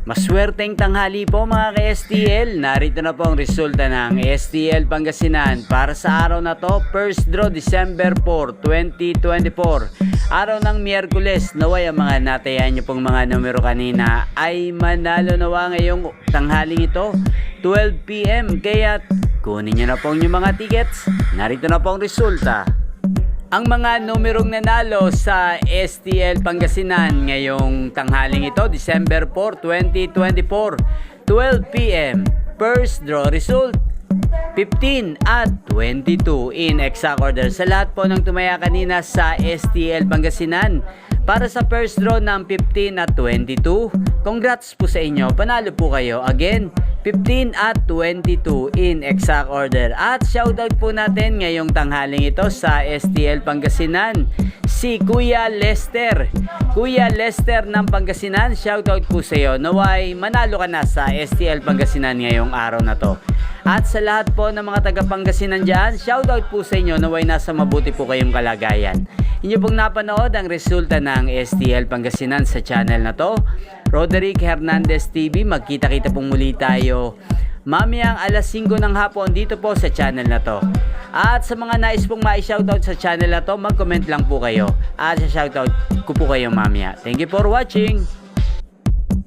Maswerteng tanghali po mga ka-STL. Narito na po ang resulta ng STL Pangasinan para sa araw na to, first draw December 4, 2024. Araw ng Miyerkules. Naway ang mga natayan nyo pong mga numero kanina ay manalo nawa ngayong tanghaling ito, 12 PM. Kaya kunin nyo na po yung mga tickets. Narito na po ang resulta. Ang mga numerong nanalo sa STL Pangasinan ngayong tanghaling ito, December 4, 2024, 12 PM. First draw result, 15 at 22 in exact order. Sa lahat po ng tumaya kanina sa STL Pangasinan, para sa first draw ng 15 at 22, congrats po sa inyo, panalo po kayo. Again, 15 at 22 in exact order. At shoutout po natin ngayong tanghaling ito sa STL Pangasinan, si Kuya Lester. Kuya Lester ng Pangasinan, shoutout po sa iyo. Naway, manalo ka na sa STL Pangasinan ngayong araw na to. At sa lahat po ng mga taga Pangasinan dyan, shoutout po sa inyo. Naway, nasa mabuti po kayong kalagayan. Inyo pong napanood ang resulta ng STL Pangasinan sa channel na to, Roderick Hernandez TV. Magkita-kita pong muli tayo mamayang alas 5 ng hapon dito po sa channel na to. At sa mga nais pong ma-shoutout sa channel na to, mag-comment lang po kayo at sa shoutout ko po kayo mamaya. Thank you for watching.